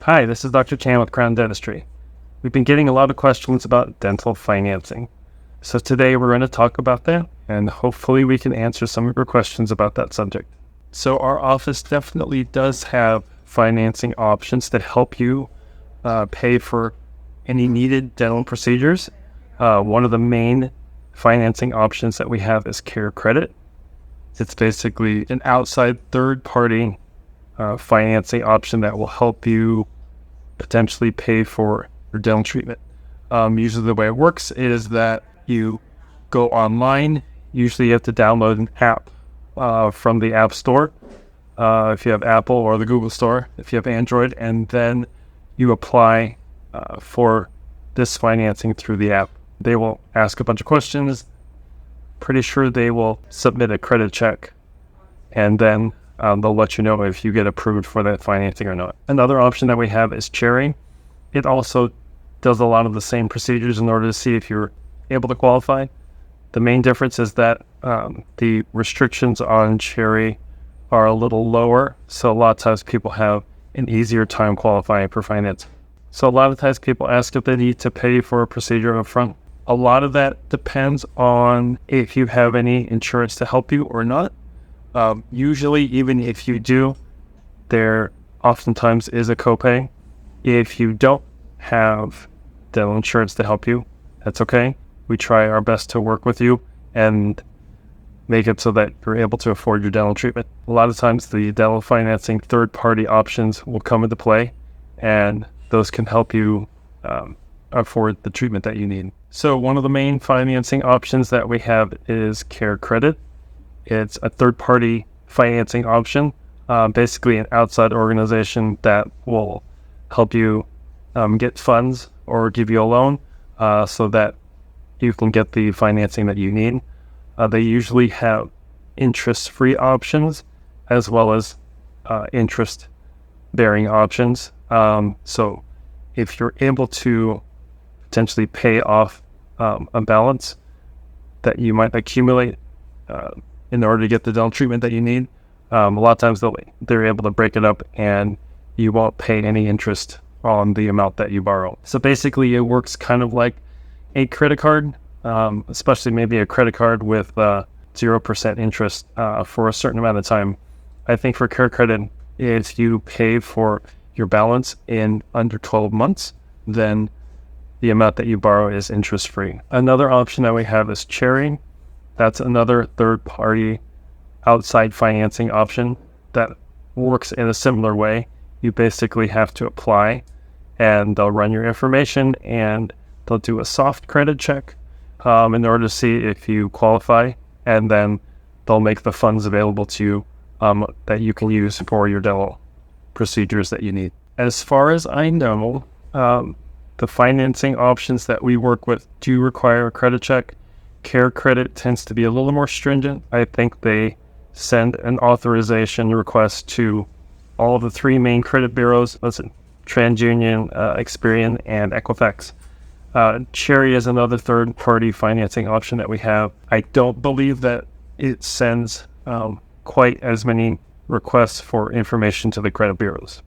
Hi, this is Dr. Chan with Crown Dentistry. We've been getting a lot of questions about dental financing. So today we're going to talk about that, and hopefully we can answer some of your questions about that subject. So our office definitely does have financing options to help you pay for any needed dental procedures. One of the main financing options that we have is Care Credit. It's basically an outside third-party financing option that will help you potentially pay for your dental treatment. Usually the way it works is that you go online. Usually you have to download an app from the App Store if you have Apple, or the Google Store if you have Android, and then you apply for this financing through the app. They will ask a bunch of questions. Pretty sure they will submit a credit check, and then they'll let you know if you get approved for that financing or not. Another option that we have is Cherry. It also does a lot of the same procedures in order to see if you're able to qualify. The main difference is that the restrictions on Cherry are a little lower, so a lot of times people have an easier time qualifying for finance. So a lot of times people ask if they need to pay for a procedure up front. A lot of that depends on if you have any insurance to help you or not. Usually, even if you do, there oftentimes is a copay. If you don't have dental insurance to help you, that's okay. We try our best to work with you and make it so that you're able to afford your dental treatment. A lot of times the dental financing third-party options will come into play, and those can help you afford the treatment that you need. So one of the main financing options that we have is Care Credit. It's a third-party financing option, basically an outside organization that will help you get funds or give you a loan so that you can get the financing that you need. They usually have interest-free options as well as interest-bearing options. So if you're able to potentially pay off a balance that you might accumulate in order to get the dental treatment that you need, a lot of times they're able to break it up and you won't pay any interest on the amount that you borrow. So basically it works kind of like a credit card, especially maybe a credit card with 0% interest for a certain amount of time. I think for Care Credit, if you pay for your balance in under 12 months, then the amount that you borrow is interest-free. Another option that we have is Cherry. That's another third-party outside financing option that works in a similar way. You basically have to apply, and they'll run your information, and they'll do a soft credit check in order to see if you qualify, and then they'll make the funds available to you that you can use for your dental procedures that you need. As far as I know, the financing options that we work with do require a credit check. Care Credit tends to be a little more stringent. I think they send an authorization request to all of the three main credit bureaus. TransUnion, Experian, and Equifax. Cherry is another third-party financing option that we have. I don't believe that it sends quite as many requests for information to the credit bureaus.